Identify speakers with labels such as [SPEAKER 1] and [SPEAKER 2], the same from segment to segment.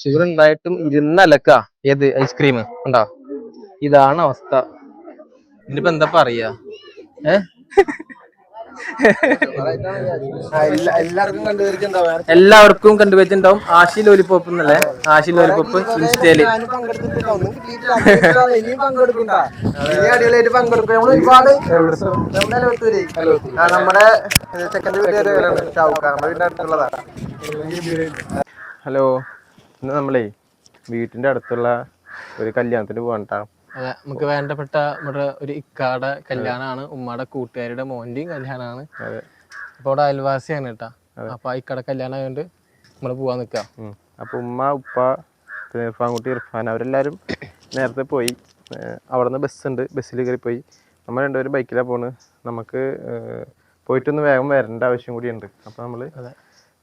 [SPEAKER 1] Sugar ഉണ്ടായിട്ടും ഇരുന്നലക്ക ഏത് ice cream ഉണ്ടോ? ഇതാണ് അവസ്ഥ. ഇതിനിപ്പോ എന്താ പറയാ? എല്ലാവർക്കും കണ്ടുവച്ചിട്ടുണ്ടാവും. ആശി ലോലിപോപ്പ് എന്നല്ലേ? ആശി ലോലിപോപ്പ് ഇൻസ്റ്റയില് നമ്മുടെ ഹലോ, ഇന്ന് നമ്മളേ വീട്ടിന്റെ അടുത്തുള്ള ഒരു കല്യാണത്തിന് പോകണ്ടാ. അതെ, നമുക്ക് വേണ്ടപ്പെട്ട നമ്മുടെ ഒരു ഇക്കാടെ കല്യാണമാണ്. ഉമ്മയുടെ കൂട്ടുകാരുടെ മോന്റെയും കല്യാണമാണ്. അപ്പൊ അവിടെ അയൽവാസിയാണ് കേട്ടാ. അപ്പൊ ആ ഇക്കടെ കല്യാണം ആയതുകൊണ്ട് നമ്മള് പോവാൻ നിക്കാം. അപ്പൊ ഉമ്മ, ഉപ്പ, ഇർഫാൻകുട്ടി, ഇർഫാൻ അവരെല്ലാരും നേരത്തെ പോയി. അവിടെ നിന്ന് ബസ്സുണ്ട്, ബസ്സിൽ കയറി പോയി. നമ്മൾ രണ്ടുപേരും ബൈക്കിലാണ് പോണ്. നമുക്ക് പോയിട്ടൊന്ന് വേഗം വരേണ്ട ആവശ്യം കൂടി ഉണ്ട്. അപ്പൊ നമ്മള്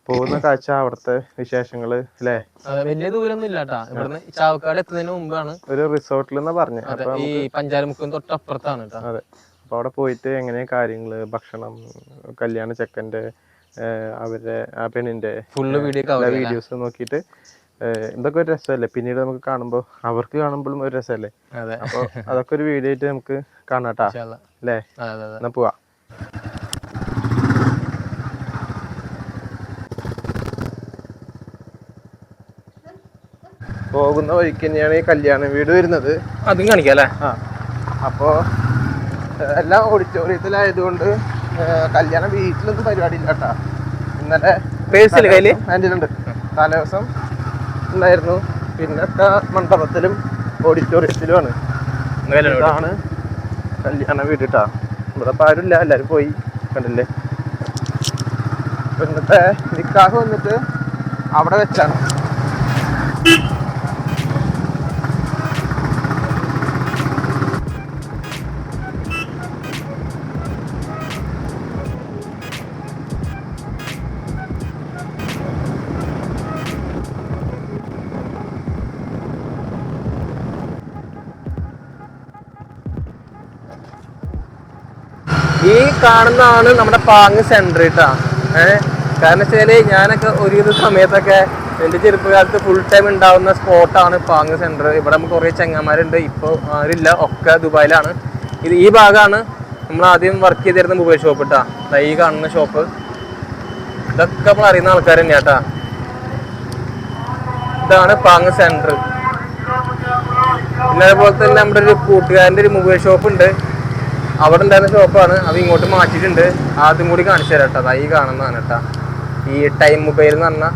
[SPEAKER 1] പോകുന്ന കാഴ്ച അവിടുത്തെ വിശേഷങ്ങള് അല്ലേ? വലിയ ദൂരമൊന്നും ഇല്ലാട്ടാ. ഇവിടുന്ന് ചാവക്കാട് എത്തുന്നതിന് മുമ്പാണ്. ഒരു റിസോർട്ടിൽ എന്നാ പറഞ്ഞത്. ഈ പഞ്ചാരമുക്കും തൊട്ടപ്പുറത്താണ് കേട്ടോ. അതെ. അപ്പൊ അവിടെ പോയിട്ട് എങ്ങനെയാ കാര്യങ്ങള്, ഭക്ഷണം, കല്യാണ ചെക്കൻ്റെ, അവരുടെ ആ പെണ്ണിന്റെ ഫുള്ള് വീഡിയോസ് നോക്കിയിട്ട് എന്തൊക്കെ ഒരു രസമല്ലേ. പിന്നീട് നമുക്ക് കാണുമ്പോൾ അവർക്ക് കാണുമ്പോഴും ഒരു രസമല്ലേ. അപ്പൊ അതൊക്കെ ഒരു വീഡിയോ ആയിട്ട് നമുക്ക് കാണാട്ടാ അല്ലേ? എന്നാ പോവാ. പോകുന്ന വഴിക്ക് തന്നെയാണ് ഈ കല്യാണ വീട് വരുന്നത്. അതും കാണിക്കാം അല്ലേ? അപ്പോൾ എല്ലാം ഓഡിറ്റോറിയത്തിലായതുകൊണ്ട് കല്യാണം വീട്ടിലൊന്നും പരിപാടി ഇല്ല കേട്ടാ. ഇന്നലെ ഉണ്ട്, തലേദിവസം ഉണ്ടായിരുന്നു. പിന്നൊക്കെ മണ്ഡപത്തിലും ഓഡിറ്റോറിയത്തിലുമാണ്. ഇതാണ് കല്യാണ വീട് കേട്ടാ. ഇവിടെ ഇപ്പം ആരുമില്ല, എല്ലാവരും പോയി. കണ്ടില്ലേ? ഇന്നത്തെ നിക്കാഹ് വന്നിട്ട് അവിടെ വെച്ചാണ്. ഈ കാണുന്നതാണ് നമ്മുടെ പാങ് സെന്റർ കേട്ടാ. കാരണം വെച്ചാല് ഞാനൊക്കെ ഒരുവിധ സമയത്തൊക്കെ എൻ്റെ ചെറുപ്പകാലത്ത് ഫുൾ ടൈം ഉണ്ടാവുന്ന സ്പോട്ടാണ് പാങ് സെന്റർ. ഇവിടെ നമുക്ക് കുറേ ചെങ്ങന്മാരുണ്ട്. ഇപ്പോൾ ആരില്ല, ഒക്കെ ദുബായിലാണ്. ഈ ഭാഗമാണ് നമ്മൾ ആദ്യം വർക്ക് ചെയ്തിരുന്ന മൊബൈൽ ഷോപ്പ് കേട്ടാ. ഈ കാണുന്ന ഷോപ്പ് ഇതൊക്കെ നമ്മൾ അറിയുന്ന ആൾക്കാർ തന്നെയാ കേട്ടാ. ഇതാണ് പാങ് സെന്റർ. പിന്നെ അതുപോലെ തന്നെ നമ്മുടെ ഒരു കൂട്ടുകാരൻ്റെ ഒരു മൊബൈൽ ഷോപ്പ് ഉണ്ട്. അവിടെ ഉണ്ടായിരുന്ന ഷോപ്പാണ്, അത് ഇങ്ങോട്ട് മാറ്റിയിട്ടുണ്ട്. ആദ്യം കൂടി കാണിച്ചു തരാം കേട്ടോ. ഈ കാണുന്നതാണ് കേട്ടാ, ഈ ടൈം മൊബൈൽ എന്ന് പറഞ്ഞാൽ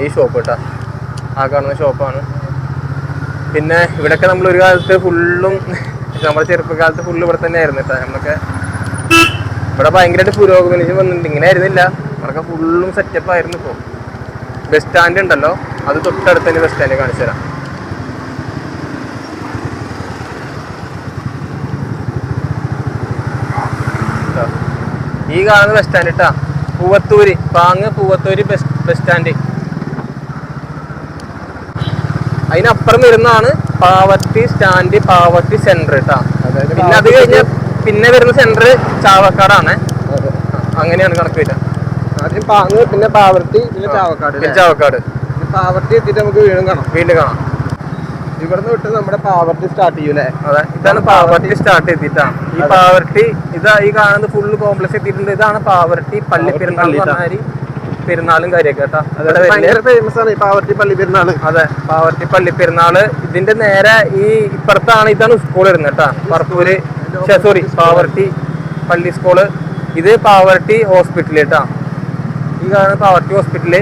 [SPEAKER 1] ഈ ഷോപ്പ് കേട്ടാ. ആ കാണുന്ന ഷോപ്പാണ്. പിന്നെ ഇവിടെയൊക്കെ നമ്മൾ ഒരു കാലത്ത് ഫുള്ളും, നമ്മുടെ ചെറുപ്പകാലത്ത് ഫുള്ള് ഇവിടെ തന്നെ ആയിരുന്നു കേട്ടോ. നമ്മളൊക്കെ ഇവിടെ ഭയങ്കരമായിട്ട് പുരോഗമനിച്ച് വന്നിട്ടുണ്ട്. ഇങ്ങനെ ആയിരുന്നില്ല, നമ്മളൊക്കെ ഫുള്ളും സെറ്റപ്പ് ആയിരുന്നു. ഇപ്പോൾ ബസ് സ്റ്റാൻഡ് ഉണ്ടല്ലോ, അത് തൊട്ടടുത്ത് തന്നെ ബസ് സ്റ്റാൻഡ് കാണിച്ചു തരാം. ഈ കാണുന്ന ബസ് സ്റ്റാൻഡ് കേട്ടാ, പൂവത്തൂര്, പാങ് പൂവത്തൂര് ബസ് സ്റ്റാൻഡ്. അതിനപ്പുറം വരുന്നതാണ് പാവർട്ടി സ്റ്റാൻഡ്, പാവർട്ടി സെന്റർ കേട്ടാ. പിന്നെ അത് കഴിഞ്ഞ പിന്നെ വരുന്ന സെന്റർ ചാവക്കാടാണ്. അങ്ങനെയാണ് കണക്ക് വരിക. ആദ്യം പാങ്, പിന്നെ പാവർട്ടി, പിന്നെ ചാവക്കാട്. പാവർട്ടി എത്തിയിട്ട് നമുക്ക് വീണ്ടും കാണാം. ഇവിടുന്ന് വിട്ട് നമ്മുടെ പാവർട്ടി സ്റ്റാർട്ട് ചെയ്യൂലേ? അതെ, ഇതാണ് പാവർട്ടി സ്റ്റാർട്ട് ചെയ്തിട്ടാ. ഈ പാവർട്ടി ഈ കാണുന്നത് ഫുള്ള് കോംപ്ലക്സ് എത്തിയിട്ടുണ്ട്. ഇതാണ് പാവർട്ടി പള്ളി പെരുന്നാൾ പെരുന്നാളും കാര്യമൊക്കെ കേട്ടാ. ഫേമസ് ആണ് ഈ പാവർട്ടി പള്ളി പെരുന്നാൾ. അതെ, പാവർട്ടി പള്ളി പെരുന്നാള്. ഇതിന്റെ നേരെ ഈ ഇപ്പുറത്താണ്, ഇതാണ് സ്കൂൾ വരുന്നത് കേട്ടാ. പറപ്പൂര്, പാവർട്ടി പള്ളി സ്കൂള്. ഇത് പാവർട്ടി ഹോസ്പിറ്റൽ കേട്ടാ. ഈ കാണുന്ന പാവർട്ടി ഹോസ്പിറ്റല്.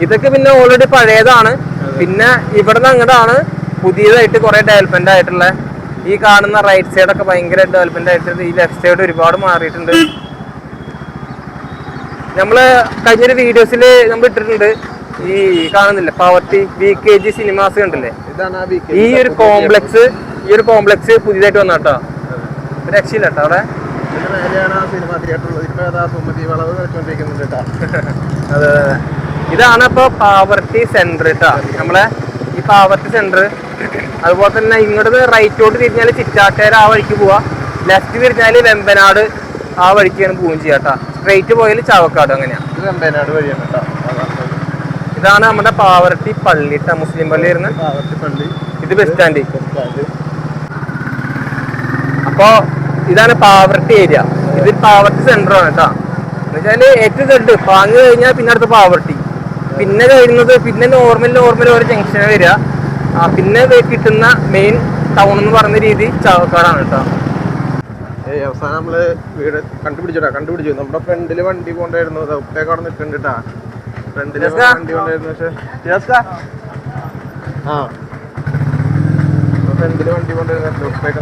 [SPEAKER 1] ഇതൊക്കെ പിന്നെ ഓൾറെഡി പഴയതാണ്. പിന്നെ ഇവിടുന്ന് അങ്ങോട്ടാണ് പുതിയതായിട്ട് കുറെ ഡെവലപ്മെന്റ് ആയിട്ടുള്ള. ഈ കാണുന്ന റൈറ്റ് സൈഡൊക്കെ ഭയങ്കര ഡെവലപ്മെന്റ് ആയിട്ടുണ്ട്. ഈ ലെഫ്റ്റ് സൈഡ് ഒരുപാട് മാറിയിട്ടുണ്ട്. നമ്മള് കഴിഞ്ഞൊരു വീഡിയോസില് നമ്മൾ ഇട്ടിട്ടുണ്ട്. ഈ കാണുന്നില്ല പാവർട്ടി VKG സിനിമാസ് കണ്ടില്ലേ? ഈ ഒരു കോംപ്ലക്സ് പുതിയതായിട്ട് വന്ന കേട്ടോ. രക്ഷയില്ല കേട്ടോ അവിടെ. അതെ, ഇതാണ് ഇപ്പൊ പാവർട്ടി സെന്റർ കേട്ടോ. നമ്മളെ ഈ പാവർട്ടി സെന്റർ അതുപോലെ തന്നെ ഇങ്ങോട്ട് റൈറ്റോട്ട് തിരിഞ്ഞാൽ ചിറ്റാട്ടേര ആ വഴിക്ക് പോവാ, ലെഫ്റ്റ് തിരിഞ്ഞാൽ വെമ്പനാട് ആ വഴിക്കാണ് പോവുകയും ചെയ്യാം കേട്ടോ. സ്ട്രെയിറ്റ് പോയാൽ ചാവക്കാട്. അങ്ങനെയാണ്.
[SPEAKER 2] വെമ്പനാട് വഴിയാണ് കേട്ടോ.
[SPEAKER 1] ഇതാണ് നമ്മുടെ പാവറട്ടി പള്ളി, മുസ്ലിം പള്ളി വരുന്ന
[SPEAKER 2] പള്ളി.
[SPEAKER 1] ഇത് ബസ് സ്റ്റാൻഡ്. അപ്പോ ഇതാണ് പാവറട്ടി ഏരിയ. ഇത് പാവറട്ടി സെന്റർ ആണ് കേട്ടോ. എന്നുവെച്ചാല് ഏറ്റവും സെഡ് പാങ്ങ് കഴിഞ്ഞാൽ പിന്നെ അടുത്ത് പാവറട്ടി, പിന്നെ കഴിയുന്നത് പിന്നെ നോർമൽ ഒരു ജംഗ്ഷന് വരിക. പിന്നെ കിട്ടുന്ന മെയിൻ ടൗൺ എന്ന് പറയുന്ന രീതി ചാവക്കാടാണ് കേട്ടോ.
[SPEAKER 2] അവസാനം നമ്മള് വീട് കണ്ടുപിടിച്ചു. നമ്മുടെ ഫ്രണ്ടില് വണ്ടി കൊണ്ടായിരുന്നു, ഉപ്പയൊക്കെ അവിടെ നിൽക്കുന്നുണ്ട് കേട്ടാ. ഫ്രണ്ടില് വണ്ടി കൊണ്ടായിരുന്നു. പക്ഷെ ഫ്രണ്ടില് വണ്ടി കൊണ്ടായിരുന്നു, ഉപ്പയൊക്കെ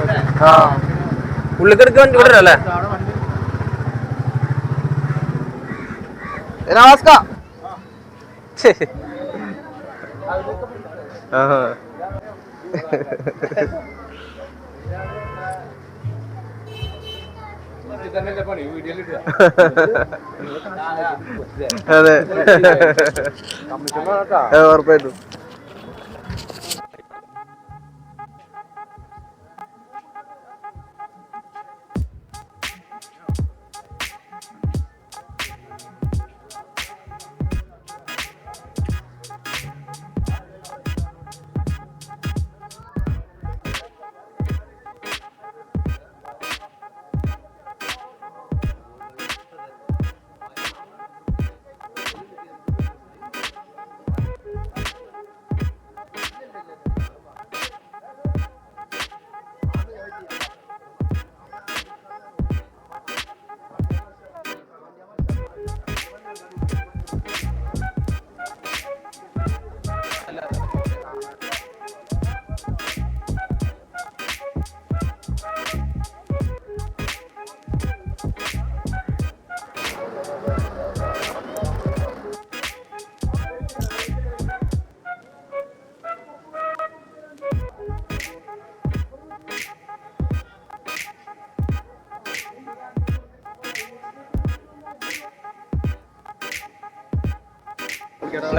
[SPEAKER 1] ഉള്ളിക്കെടുക്ക് വണ്ടി കൊണ്ടല്ലേ.
[SPEAKER 2] നമസ്കാരം. അതെ, ഉറപ്പായിട്ടും.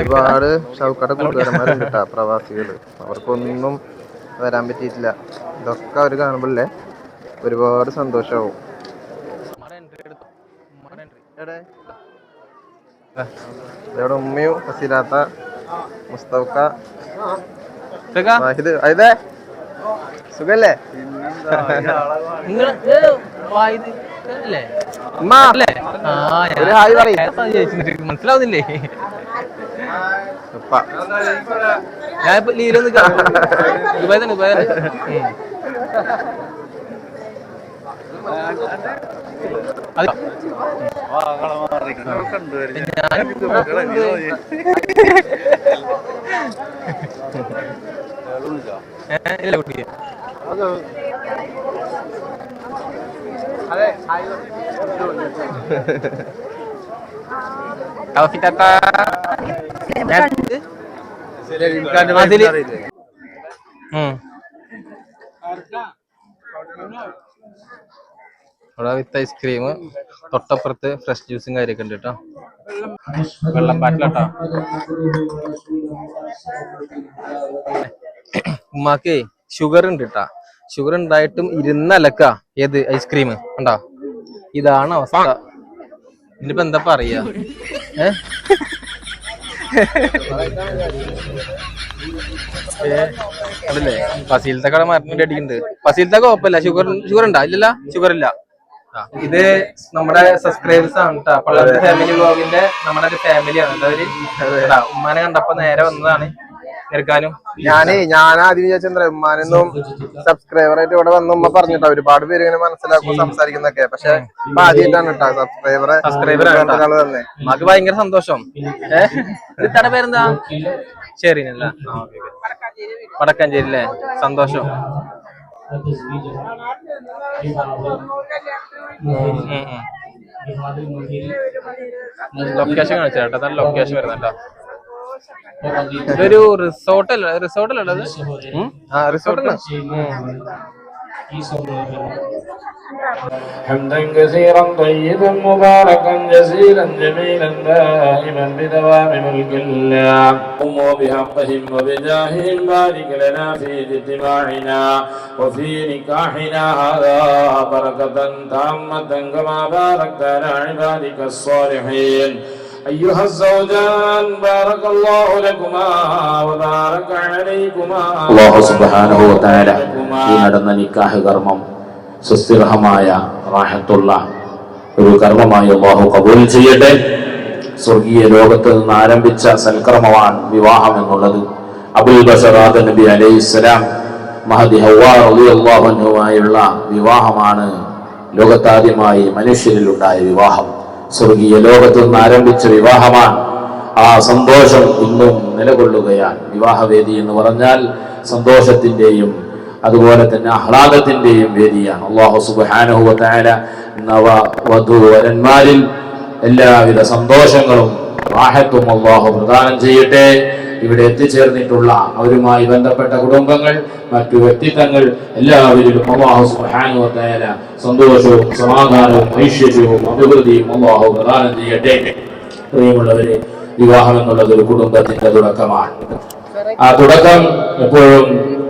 [SPEAKER 2] ഒരുപാട് ഷൗക്കട്ട കൂട്ടുകാരന്മാരുണ്ട് കേട്ടാ, പ്രവാസികള്. അവർക്കൊന്നും വരാൻ പറ്റിയിട്ടില്ല. ഇതൊക്കെ അവർ കാണുമ്പോഴല്ലേ ഒരുപാട് സന്തോഷമാവും. ഇവിടെ ഉമ്മയും ഫസീലാത്ത, മുസ്തഫ, വാഹിദ്. അതെ, സുഖല്ലേ? ഒരു ഹായ് പറയും.
[SPEAKER 1] മനസ്സിലാവുന്നില്ലേ? ഞാനിപ്പോ ലീലൊന്ന് ദുബായ് തന്നെ. ഇവിടെ വിത്ത് ഐസ്ക്രീം, തൊട്ടപ്പുറത്ത് ഫ്രഷ് ജ്യൂസും കാര്യമൊക്കെ ഉണ്ട് കേട്ടോ. വെള്ളം പാറ്റിലാട്ടോ. ഉമ്മാക്കേ ഷുഗർ ഉണ്ട് കേട്ടാ. ഷുഗർ ഉണ്ടായിട്ടും ഇരുന്നലക്ക ഏത് ഐസ്ക്രീം ഉണ്ടോ. ഇതാണ് അവസ്ഥ. ഇനിയിപ്പോ എന്താ പറയാ? അതല്ലേ ഫസീലത്തെ കട മരത്തിന്റെ അടിക്കുന്നുണ്ട്. ഫസീലത്തെ കുഴപ്പമില്ല. ഷുഗർ ഉണ്ടാ? ഇല്ലല്ല, ഷുഗർ ഇല്ല. ഇത് നമ്മുടെ സബ്സ്ക്രൈബേഴ്സ് ആണ് കേട്ടോ. പള്ളത്തെ ഫാമിലി വ്ലോഗിന്റെ നമ്മുടെ ഒരു ഫാമിലിയാണ് അവര്. ഉമ്മാനെ കണ്ടപ്പോ നേരെ വന്നതാണ് എടുക്കാനും.
[SPEAKER 2] ഞാൻ ആദ്യം വിചാരിച്ചെന്താ, ഉമ്മാനൊന്നും സബ്സ്ക്രൈബർ ആയിട്ട് ഇവിടെ വന്ന് ഉമ്മ പറഞ്ഞിട്ടാ. ഒരുപാട് പേര് ഇങ്ങനെ മനസ്സിലാക്കും സംസാരിക്കുന്നൊക്കെ. പക്ഷെ ഇപ്പൊ ആദ്യമായിട്ടാണ് കേട്ടോ സബ്സ്ക്രൈബർ തന്നെ.
[SPEAKER 1] നമുക്ക് ഭയങ്കര സന്തോഷം. ഇത്തടെ പേരെന്താ? ശരിയല്ല, വടക്കാഞ്ചേരി അല്ലേ? സന്തോഷം. ലൊക്കേഷൻ കാണിച്ചു കേട്ടോ. അതാണ് ലൊക്കേഷൻ വരുന്നല്ലോ. ഇതൊരു റിസോർട്ടല്ലേ ഉള്ളത്?
[SPEAKER 2] റിസോർട്ടല്ലേ?
[SPEAKER 3] حمدا كثيرا طيبا مباركا جزيلا جميلا دائما بدوام ملك الله وبحقهم وبجاههم بارك لنا في اجتماعنا وفي نكاحنا هذا بركة تامة كما باركت على عبادك الصالحين. أيها الزوجان بارك الله لكما وبارك عليكما. الله سبحانه وتعالى ഈ നടന്ന നിക്കാഹ് കർമ്മം സുസ്ഥിരമായ റാഹത്തുള്ള ഒരു കർമ്മമായി അല്ലാഹു ഖബൂൽ ചെയ്യട്ടെ. സ്വർഗീയ ലോകത്ത് നിന്ന് ആരംഭിച്ച സൽക്കർമ്മമാണ് വിവാഹം എന്നുള്ളത്. അബുൽ ബശർ ആദം നബി അലൈഹിസ്സലാം മഹദി ഹവ്വ റളിയല്ലാഹു അൻഹുമായുള്ള വിവാഹമാണ് ലോകത്താദ്യമായി മനുഷ്യരിൽ ഉണ്ടായ വിവാഹം. സ്വർഗീയ ലോകത്ത് നിന്ന് ആരംഭിച്ച വിവാഹമാണ്. ആ സന്തോഷം ഇന്നും നിലകൊള്ളുകയാണ്. വിവാഹവേദി എന്ന് പറഞ്ഞാൽ സന്തോഷത്തിന്റെയും അതുപോലെ തന്നെ ആഹ്ലാദത്തിന്റെയും വേദിയാണ്. അല്ലാഹു സുബ്ഹാനഹു വ തആല വധൂവരന്മാരിൽ എല്ലാവിധ സന്തോഷങ്ങളും റാഹത്തും അല്ലാഹു പ്രദാനം ചെയ്യട്ടെ. ഇവിടെ എത്തിച്ചേർന്നിട്ടുള്ള അവരുമായി ബന്ധപ്പെട്ട കുടുംബങ്ങൾ, മറ്റു വ്യക്തിത്വങ്ങൾ എല്ലാവരിലും അല്ലാഹു സുബ്ഹാനഹു വ തആല സന്തോഷവും സമാധാനവും ഐശ്വര്യവും അഭിവൃദ്ധിയും അല്ലാഹു പ്രദാനം ചെയ്യട്ടെ. പ്രിയമുള്ളവരെ, വിവാഹം എന്നുള്ളത് ഒരു കുടുംബത്തിന്റെ തുടക്കമാണ്. ആ തുടക്കം എപ്പോഴും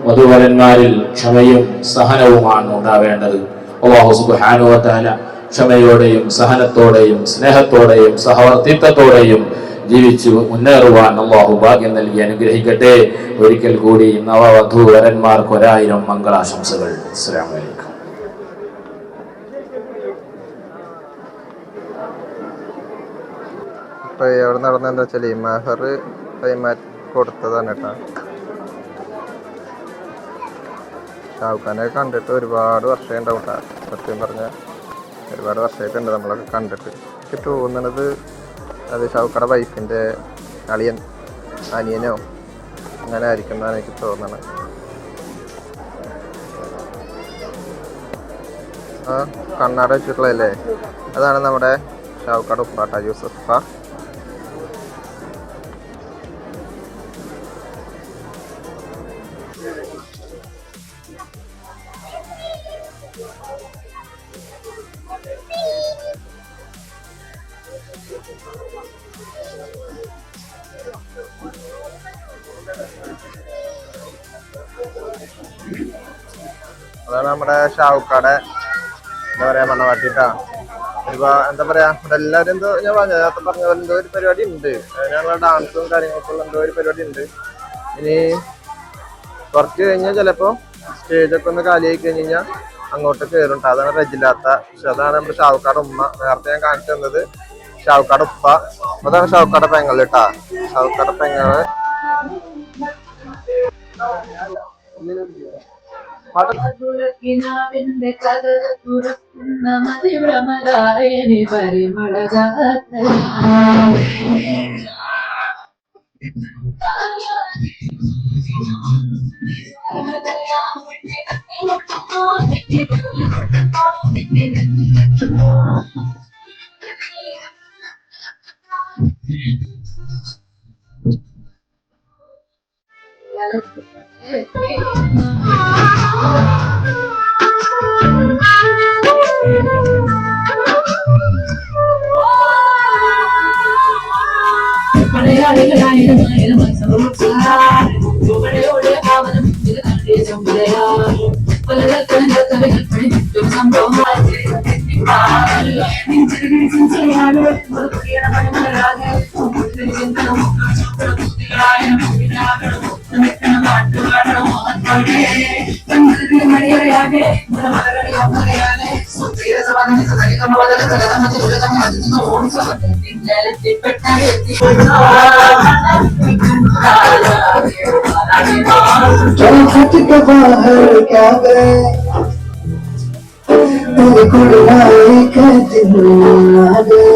[SPEAKER 3] വധൂവരന്മാരിൽ ക്ഷമയും സഹനവുമാണ് ഉണ്ടാവേണ്ടത്. അല്ലാഹു സുബ്ഹാനഹു വ തആല ക്ഷമയോടെയും സഹനത്തോടെയും സ്നേഹത്തോടെയും സഹവർത്തിത്വത്തോടെയും ജീവിച്ചു മുന്നേറുവാൻ അല്ലാഹു ഭാഗ്യം നൽകി അനുഗ്രഹിക്കട്ടെ. ഒരിക്കൽ കൂടി നവവധൂവരന്മാർക്ക് 1000 മംഗളാശംസകൾ. അസ്സലാമു അലൈക്കും.
[SPEAKER 2] ഇപ്പൊ എവിടെ നടന്നെന്താ വെച്ചാല് മഹർ കൈമാറ്റി കൊടുത്തതാണ് കേട്ടോ. ഷാവുഖാനെ കണ്ടിട്ട് ഒരുപാട് വർഷം ഉണ്ടാവും കേട്ടോ. സത്യം പറഞ്ഞ ഒരുപാട് വർഷമായിട്ടുണ്ട് നമ്മളൊക്കെ കണ്ടിട്ട്. എനിക്ക് തോന്നണത് അത് ഷാവുഖാടെ വൈഫിൻ്റെ അനിയനോ അങ്ങനെ ആയിരിക്കും എന്നാണ് എനിക്ക് തോന്നണത്. ആ കണ്ണാട വെച്ചിട്ടുള്ളതല്ലേ, അതാണ് നമ്മുടെ ഷാവുഖാടെ ഉപ്പാട്ട, യൂസഫ്. അതാണ് നമ്മുടെ ഷാവുഖാടെ എന്താ പറയാ മണ്ണവാട്ടിട്ടാ. എന്താ പറയാ ഇവിടെ എല്ലാവരും എന്തോ ഞാൻ നേരത്തെ പറഞ്ഞ പോലെ എന്തോ ഒരു പരിപാടി ഉണ്ട്. അതിനുള്ള ഡാൻസും കാര്യങ്ങളൊക്കെ ഉള്ള എന്തോ ഒരു പരിപാടി ഉണ്ട്. ഇനി കുറച്ച് കഴിഞ്ഞാൽ ചിലപ്പോൾ സ്റ്റേജൊക്കെ ഒന്ന് കാലിയായി കഴിഞ്ഞ് കഴിഞ്ഞാൽ അങ്ങോട്ട് കയറും. അതാണ് റജിലാത്ത. പക്ഷെ അതാണ് നമ്മുടെ ഷാവുഖാടെ ഉമ്മ. നേരത്തെ ഞാൻ കാണിച്ചു തന്നത് ഷാവുഖാടെ ഉപ്പ. അതാണ് ഷാവുഖാടെ പെങ്ങൾ കേട്ടാ. ഷാവുഖാടെ പെങ്ങള്
[SPEAKER 4] ിന്റെ കഥ തുറക്കുന്ന മതിഭ്രമരായനി പരിമളകാത്ത
[SPEAKER 5] चौखट के बाहर क्या गए तेरे कुड़वाए के दिन आ गए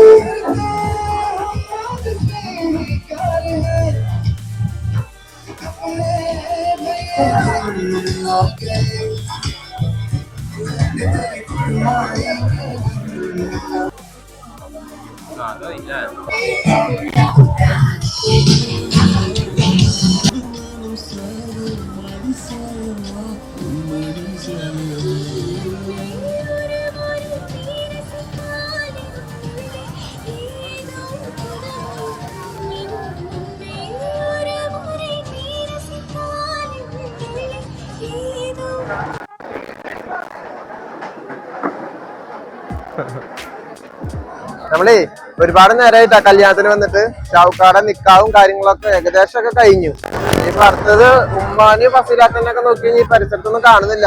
[SPEAKER 2] നമ്മളേ ഒരുപാട് നേരമായിട്ടാ കല്യാണത്തിന് വന്നിട്ട്. ഷാവുക്കാടെ നിക്കാവും കാര്യങ്ങളൊക്കെ ഏകദേശം ഒക്കെ കഴിഞ്ഞു. ഇനിയിപ്പോ അടുത്തത് ഉമ്മാനെയും ഫസീലാത്തനൊക്കെ നോക്കി ഈ പരിസരത്തൊന്നും കാണുന്നില്ല.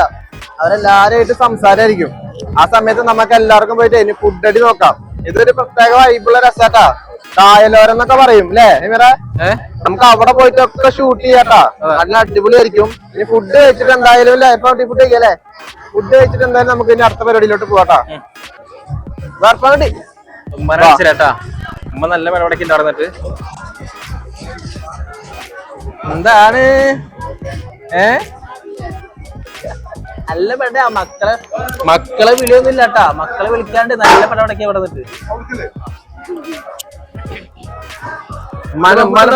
[SPEAKER 2] അവരെല്ലാരായിട്ട് സംസാരമായിരിക്കും. ആ സമയത്ത് നമുക്ക് എല്ലാവർക്കും പോയിട്ട് ഇനി ഫുഡ് അടി നോക്കാം. ഇതൊരു പ്രത്യേക വൈബുള്ള രസാട്ടാ. കായലോരം എന്നൊക്കെ പറയും അല്ലേ ഇവരെ? നമുക്ക് അവിടെ പോയിട്ടൊക്കെ ഷൂട്ട് ചെയ്യാട്ടാ. നല്ല അടിപൊളിയായിരിക്കും. ഇനി ഫുഡ് കഴിച്ചിട്ട് എന്തായാലും അല്ലേ ഇപ്പൊ ഫുഡ് കഴിക്കല്ലേ? ഫുഡ് കഴിച്ചിട്ട് എന്തായാലും നമുക്ക് ഇനി അടുത്ത പരിപാടിയിലോട്ട് പോവാട്ടാ. വേർപ്പാണ്ടി
[SPEAKER 1] ഉമ്മനാ ഉമ്മ നല്ല പരിപാടിക്ക് നടന്നിട്ട് എന്താണ് നല്ല പട മക്കളെ വിളിയൊന്നും ഇല്ലാട്ടാ. മക്കളെ വിളിക്കാണ്ട് നല്ല പരിപാടിക്ക് ഇവിടെ നിന്നിട്ട്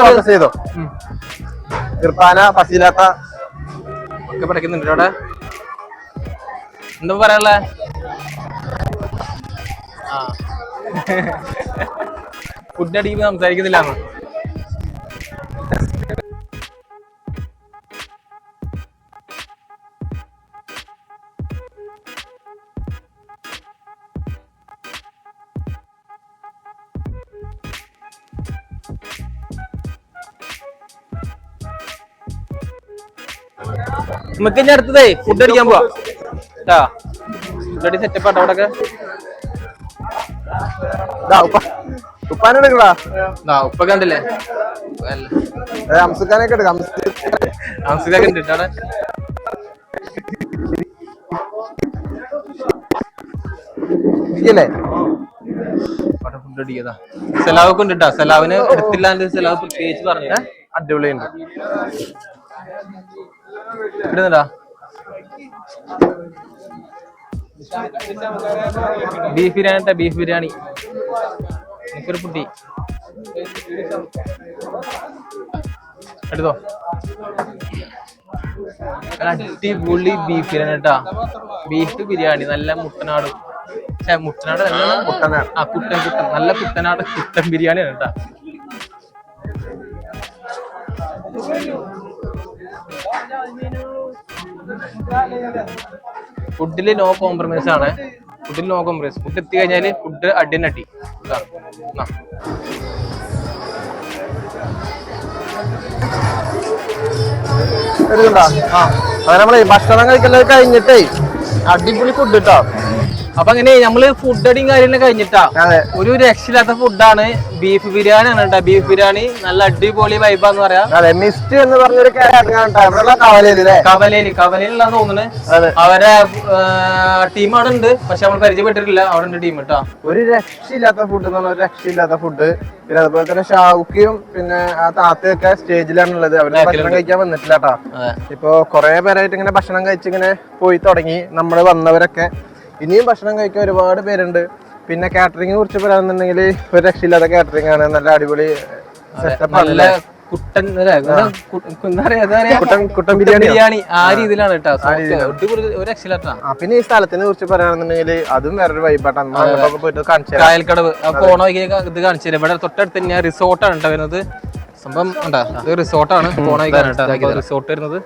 [SPEAKER 2] ഫോക്കസ് ചെയ്തോ. ഇർഫാന ഫസീലാത്ത
[SPEAKER 1] ഒക്കെ പഠിക്കുന്നുണ്ട് അവിടെ. എന്താ പറയാനുള്ളേ? ആ ഫുഡ് അടിക്കുമ്പോ സംസാരിക്കുന്നില്ല. നമുക്ക് ഇനി അടുത്തതേ ഫുഡ് അടിക്കാൻ പോവാ. ഫുഡ് അടി സെറ്റപ്പ് ആട്ടോ അവിടൊക്കെ.
[SPEAKER 2] ഉപ്പാനെടുക്കടാ.
[SPEAKER 1] ഉപ്പ കണ്ടില്ലേ?
[SPEAKER 2] ഹംസക്കാനൊക്കെ എടുക്കാം.
[SPEAKER 1] ഹംസക്കൊക്കെ ഉണ്ട് അവിടെ. ഫുഡ് അടിക്കതാ. സലാവൊക്കെ ഉണ്ട് കേട്ടാ. സലാവിന് എടുത്തില്ലാണ്ട് സലാവ് പ്രത്യേകിച്ച് പറഞ്ഞു.
[SPEAKER 2] അടിപൊളിയുണ്ട്.
[SPEAKER 1] ഇടുന്നുണ്ടാ ബീഫ് ബിരിയാണി. ബീഫ് ബിരിയാണി എനിക്കൊരു കുട്ടി എടുത്തോ. അടിപൊളി ബീഫ് ബിരിയാണി കേട്ടാ. ബീഫ് ബിരിയാണി നല്ല മുട്ടനാട്. മുട്ടനാട് ആ കുട്ടൻ നല്ല കുട്ടനാട് കുട്ടൻ ബിരിയാണിയാണ് കേട്ടാ. ഫുഡില് നോ കോംപ്രമൈസ് ആണ്. ഫുഡിൽ നോ കോംപ്രമൈസ്. ഫുഡ് എത്തി കഴിഞ്ഞാല് ഫുഡ് അടിനടി.
[SPEAKER 2] നമ്മളെ ഭക്ഷണം കഴിക്കലൊക്കെ കഴിഞ്ഞിട്ടേ അടിപൊളി ഫുഡ് കിട്ടോ.
[SPEAKER 1] അപ്പൊ അങ്ങനെ നമ്മള് ഫുഡ് അടിയും കാര്യങ്ങളും കഴിഞ്ഞിട്ടാ. ഒരു രക്ഷയില്ലാത്ത ഫുഡാണ്. ബീഫ് ബിരിയാണി ആണ് കേട്ടോ. ബീഫ് ബിരിയാണി നല്ല അടിപൊളി വൈബാന്ന് പറയാം.
[SPEAKER 2] മിസ്റ്റ് എന്ന് പറഞ്ഞൊരു
[SPEAKER 1] കവലയിലാന്ന് തോന്നുന്നത്. അവരെ ടീം അവിടെ ഉണ്ട്. പക്ഷെ നമ്മൾ പരിചയപ്പെട്ടിട്ടില്ല. അവിടെ ഉണ്ട് ടീം കേട്ടോ.
[SPEAKER 2] ഒരു രക്ഷയില്ലാത്ത ഫുഡ് എന്ന് പറഞ്ഞാൽ രക്ഷയില്ലാത്ത ഫുഡ്. പിന്നെ അതുപോലെ തന്നെ ഷാവുക്കിയും പിന്നെ ആ താത്തയൊക്കെ സ്റ്റേജിലാണുള്ളത്. അവര് ഭക്ഷണം കഴിക്കാൻ വന്നിട്ടില്ല കേട്ടോ. ഇപ്പൊ കൊറേ പേരായിട്ട് ഇങ്ങനെ ഭക്ഷണം കഴിച്ചിങ്ങനെ പോയി തുടങ്ങി. നമ്മള് വന്നവരൊക്കെ ഇനിയും ഭക്ഷണം കഴിക്കാൻ ഒരുപാട് പേരുണ്ട്. പിന്നെ കാറ്ററിംഗിനെ കുറിച്ച് പറയാന്നുണ്ടെങ്കിൽ ഒരു രക്ഷയില്ലാത്ത കാറ്ററിംഗ് ആണ്. നല്ല അടിപൊളി കുട്ടൻ ബിരിയാണി
[SPEAKER 1] ആ രീതിയിലാണ് കേട്ടോ. ഒരു രക്ഷയില്ലാത്ത.
[SPEAKER 2] പിന്നെ ഈ സ്ഥലത്തിനെ കുറിച്ച് പറയുകയാണെന്നുണ്ടെങ്കിൽ അതും വേറൊരു വൈബാട്ടാണ്. പോയിട്ട് കാണിച്ചു
[SPEAKER 1] കായൽക്കടവ് പോണ ഇത് കാണിച്ചു തരാം. ഇവിടെ തൊട്ടടുത്ത് തന്നെ റിസോർട്ടാണ് കേട്ടോ വരുന്നത്. സംഭവം ഉണ്ടാ ഇത് റിസോർട്ടാണ്. പോണ റിസോർട്ട് വരുന്നത്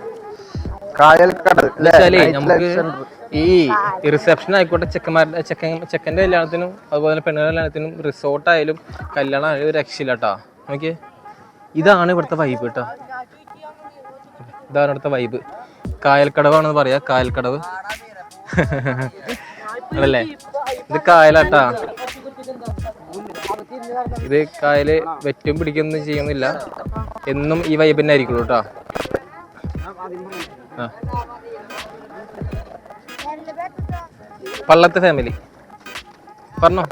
[SPEAKER 2] കായൽക്കടവ്.
[SPEAKER 1] നമുക്ക് ഈ റിസപ്ഷൻ ആയിക്കോട്ടെ, ചെക്കൻ്റെ കല്യാണത്തിനും അതുപോലെ പെണ്ണുങ്ങളുടെ കല്യാണത്തിനും റിസോർട്ടായാലും കല്യാണം ആയാലും ഒരു രക്ഷയില്ല കേട്ടോ. നോക്കിയേ, ഇതാണ് ഇവിടുത്തെ വൈബ് കേട്ടോ. ഇതാണ് ഇവിടുത്തെ വൈബ്. കായൽക്കടവാണെന്ന് പറയാ. കായൽക്കടവ് അതല്ലേ? ഇത് കായലാട്ടാ. ഇത് കായല് വെറ്റും പിടിക്കൊന്നും ചെയ്യുന്നില്ല. എന്നും ഈ വൈബ് തന്നെ ആയിരിക്കും കേട്ടോ. പള്ളത്തെ ഫാമിലി പറഞ്ഞോ.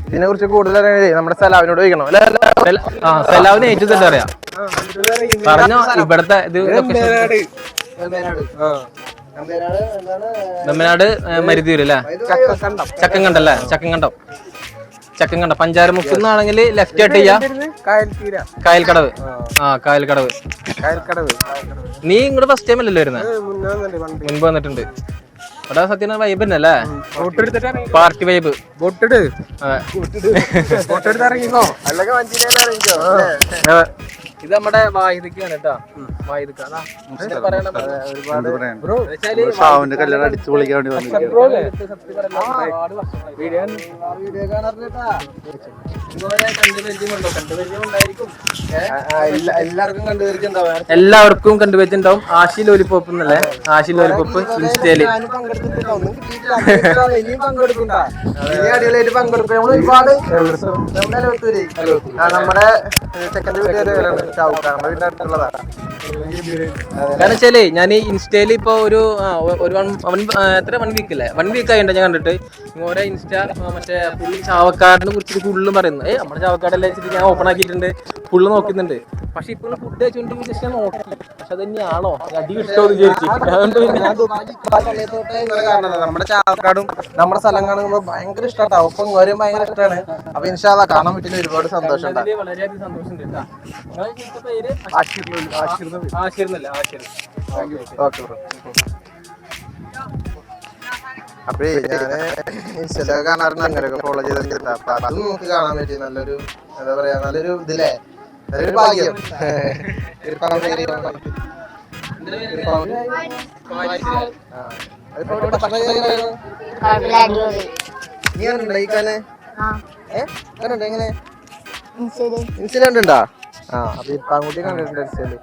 [SPEAKER 2] ഇതിനെ കുറിച്ച് കൂടുതൽ നമ്മുടെ സലാവിനോട് ചോദിക്കണം.
[SPEAKER 1] സലാവിന് ഏറ്റവും അറിയാം. പറഞ്ഞോ ഇവിടത്തെ ഇത്. വെമ്മനാട് മരുതിയൂര് അല്ലേ? ചക്കങ്കണ്ടല്ലേ? ചക്കങ്കണ്ടം പഞ്ചാരമുക്കുന്നാണെങ്കിൽ ലെഫ്റ്റ് ആയിട്ട് ചെയ്യാം. കായൽക്കടവ്. കായൽക്കടവ്. നീ ഇങ്ങോട്ട് ഫസ്റ്റ് ടൈം അല്ലല്ലോ വരുന്നത്? മുൻപ് വന്നിട്ടുണ്ട്. അവിടെ സത്യം വൈബ് തന്നെ അല്ലേ? Party vibe. ഇത് നമ്മുടെ വായുദിക്കാണ് കേട്ടോ. വായുദിക്ക
[SPEAKER 2] ഷാവിന്റെ കല്യാണം അടിച്ചു പൊളിക്കാൻ വേണ്ടി
[SPEAKER 1] എല്ലാവർക്കും കണ്ടുവച്ചിട്ടുണ്ടാവും. ആശി ലോലിപ്പോപ്പ് എന്നല്ലേ, ആശി ലോലിപ്പോപ്പ് ഇൻസ്റ്റയില്
[SPEAKER 2] അടിപൊളിയായിട്ട് പങ്കെടുക്കും. നമ്മൾ ഒരുപാട് നമ്മുടെ ചെക്കൻ്റെ വീട്ടുകാരാണ് നമ്മുടെ വീടിന്റെ അടുത്തുള്ളതാണ്.
[SPEAKER 1] കാരണം വെച്ചാലേ ഞാൻ ഇൻസ്റ്റയില് ഇപ്പൊ ഒരു എത്ര 1 വീക്ക് അല്ലേ, 1 വീക്ക് ആയിട്ടുണ്ട് ഞാൻ കണ്ടിട്ട്. ഓരോ ഇൻസ്റ്റ മറ്റേ പുള്ളി ചാവക്കാടിനെ കുറിച്ചിട്ട് ഫുള്ളും പറയുന്നു. നമ്മുടെ ചാവക്കാടെല്ലാം വെച്ചിട്ട് ഞാൻ ഓപ്പൺ ആക്കിയിട്ടുണ്ട്, ഫുള്ള് നോക്കുന്നുണ്ട്. പക്ഷെ ഇപ്പൊ ഫുഡ് കഴിച്ചുകൊണ്ട് ജസ്റ്റ് ഞാൻ നോക്കി, പക്ഷെ അത് തന്നെയാണോ അടി കിട്ടോ എന്ന് വിചാരിച്ചു. അതുകൊണ്ട്
[SPEAKER 2] നമ്മുടെ ചാവക്കാടും നമ്മുടെ സ്ഥലം കാണുമ്പോൾ ഭയങ്കര ഇഷ്ടമാട്ടോ. ഒപ്പം വരും ഭയങ്കര ഇഷ്ടമാണ്. അപ്പൊ ഇൻഷാല്ലാ കാണാൻ പറ്റുന്ന ഒരുപാട് സന്തോഷം.
[SPEAKER 1] വളരെയധികം സന്തോഷമുണ്ട് കേട്ടോ.
[SPEAKER 2] അപ്പഴേ ഞാന് ഇൻസ്റ്റയിലൊക്കെ കാണാറുണ്ട്, അങ്ങനെയൊക്കെ ഫോളോ ചെയ്തിട്ട്. അപ്പൊ അത് നമുക്ക് കാണാൻ പറ്റി. നല്ലൊരു എന്താ പറയാ, നല്ലൊരു ഇതില്ലേ, നല്ലൊരു ഭാഗ്യം. നീ കണ്ടുണ്ടോ ഈ കാനെ? കണ്ടുണ്ടോ എങ്ങനെ ഇൻസ്റ്റയിൽ കണ്ടുണ്ടോ? അപ്പൊ ഇപ്പാങ്കുട്ടി കണ്ടിട്ടുണ്ട് ഇൻസ്റ്റയില്.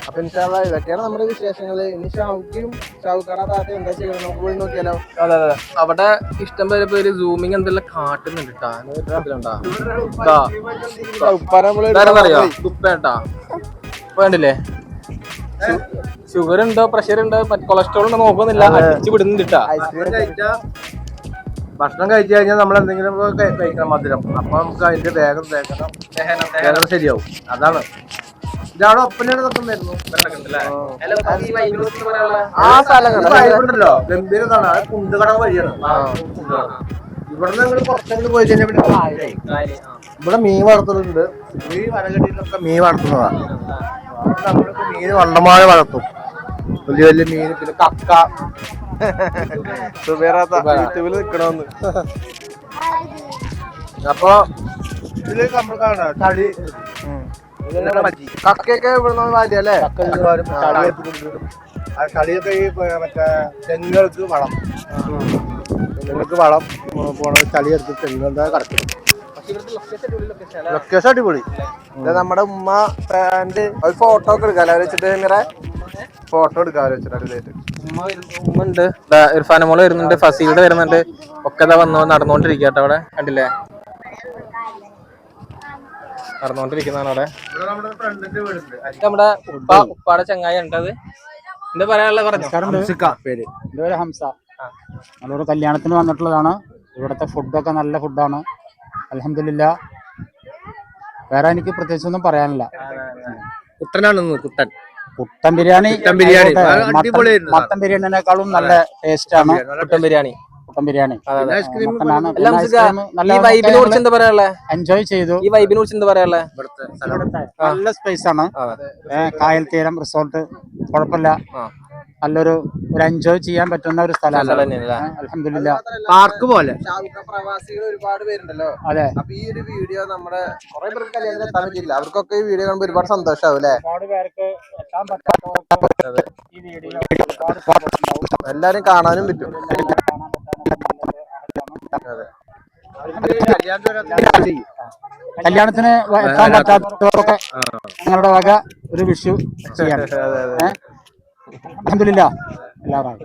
[SPEAKER 2] അപ്പൊ ഇൻഷാല്ലാ ഇതൊക്കെയാണ് നമ്മുടെ വിശേഷങ്ങള്. ഇനി ഷാവുക്കും ഷാവുക്കാട താത്ത എന്താ ചെയ്യണം നമുക്ക് പോയി നോക്കിയാലോ?
[SPEAKER 1] അതെ അതെ, അവിടെ ഇഷ്ടം പോലെ പേര് സൂമിങ് എന്തെല്ലാം കാട്ടുന്നുണ്ട് കേട്ടാ. ഉപ്പേട്ടാ വേണ്ടില്ലേ, ഷുഗർ ഉണ്ടോ പ്രഷർ ഉണ്ടോ കൊളസ്ട്രോൾ ഉണ്ടോ നോക്കുന്നില്ല, അടിച്ചു വിടുന്നുണ്ട് കേട്ടാ.
[SPEAKER 2] ഭക്ഷണം കഴിച്ചു കഴിഞ്ഞാൽ നമ്മൾ എന്തെങ്കിലും കഴിക്കണം മധുരം. അപ്പൊ നമുക്ക് അതിന്റെ വേഗം ശരിയാവും. അതാണ്. ഇതാണ് ഒപ്പനയുടെ തട്ടുന്നായിരുന്നു ആ സ്ഥലങ്ങളുണ്ടല്ലോ. ഗംഭീരതാണ്. അത് കുണ്ടുകട വഴിയാണ്. ഇവിടെ നിങ്ങൾ പുറത്തേക്ക് പോയി കഴിഞ്ഞാൽ ഇവിടെ മീൻ വളർത്തുന്നുണ്ട്. ഈ വനകെട്ടിയിലൊക്കെ മീൻ വളർത്തുന്നതാണ്. നമ്മളിപ്പോ മീൻ വണ്ടമായി വളർത്തും. വലിയ വലിയ മീൻ, പിന്നെ കക്ക. യൂട്യൂബിൽ നിക്കണമെന്ന്. അപ്പൊ ഇതില് നമ്മൾ കാണാം തടി കക്കയൊക്കെ ഇവിടെ വാരിയല്ലേ. കളിയൊക്കെ ഈ മറ്റേ തെങ്ങുകൾക്ക് വളം, തെങ്ങുകൾക്ക് വളം പോണ കളിയെടുത്ത് തെങ്ങുകളുടെ കടക്കും. ലൊക്കേഷൻ അടിപൊളി. നമ്മുടെ ഉമ്മ പാന്റ് ഒരു ഫോട്ടോ ഒക്കെ എടുക്കാം വെച്ചിട്ട് ഇങ്ങനെ ഫോട്ടോ എടുക്കാൻ വെച്ചിട്ട് അടിപൊളിയായിട്ട്.
[SPEAKER 1] ഉമ്മ ഉണ്ട്, ഇർഫാന മോള് വരുന്നുണ്ട്, ഫസീൽടെ വരുന്നുണ്ട്. ഒക്കെ നടന്നുകൊണ്ടിരിക്കുക കേട്ടോ. അവിടെ കണ്ടില്ലേ, നടന്നുകൊണ്ടിരിക്കുന്നതാണ് അവിടെ. നമ്മുടെ ഉപ്പാടെ ചങ്ങായി ഉണ്ടത്. എന്താ പറയാനുള്ള പറഞ്ഞു?
[SPEAKER 6] പേര് എൻ്റെ പേര് ഹംസ. നല്ലൊരു കല്യാണത്തിന് വന്നിട്ടുള്ളതാണ്. ഇവിടുത്തെ ഫുഡൊക്കെ നല്ല ഫുഡാണ്, അൽഹംദുലില്ലാ. വേറെ എനിക്ക് പ്രത്യേകിച്ചൊന്നും പറയാനില്ല.
[SPEAKER 1] കുട്ടനാണെന്ന്
[SPEAKER 6] കുട്ടൻ ബിരിയാണി, മട്ടൻ ബിരിയാണിനേക്കാളും നല്ല ടേസ്റ്റ് ആണ് കുട്ടൻ ബിരിയാണി. എൻജോയ് ചെയ്തു.
[SPEAKER 1] ഈ വൈബിനെ കുറിച്ച് എന്താ പറയാനുള്ളത്?
[SPEAKER 6] നല്ല സ്പേസ് ആണ്. കായൽ തീരം റിസോർട്ട് കുഴപ്പമില്ല. നല്ലൊരു എൻജോയ് ചെയ്യാൻ പറ്റുന്ന ഒരു സ്ഥലമാണ്. അൽഹംദുലില്ലാ. പാർക്ക് പോലെ.
[SPEAKER 2] പ്രവാസികൾ ഒരുപാട് പേരുണ്ടല്ലോ.
[SPEAKER 6] അതെ.
[SPEAKER 2] അപ്പൊ ഈ ഒരു വീഡിയോ നമ്മുടെ കുറെ പേർക്ക് കല്യാണത്തിന് എത്താൻ പറ്റില്ല. അവർക്കൊക്കെ ഈ വീഡിയോ കാണുമ്പോൾ ഒരുപാട് സന്തോഷമാവും അല്ലെ.
[SPEAKER 6] ഒരുപാട് പേർക്ക് എത്താൻ പറ്റാത്ത ഈ വീഡിയോ
[SPEAKER 2] എല്ലാരും കാണാനും പറ്റും.
[SPEAKER 6] കല്യാണത്തിന് എത്താൻ പറ്റാത്തവരൊക്കെ ഞങ്ങളുടെ വക ഒരു വിഷു ചെയ്യാൻ. അൽഹംദുലില്ലാ എല്ലാവരും.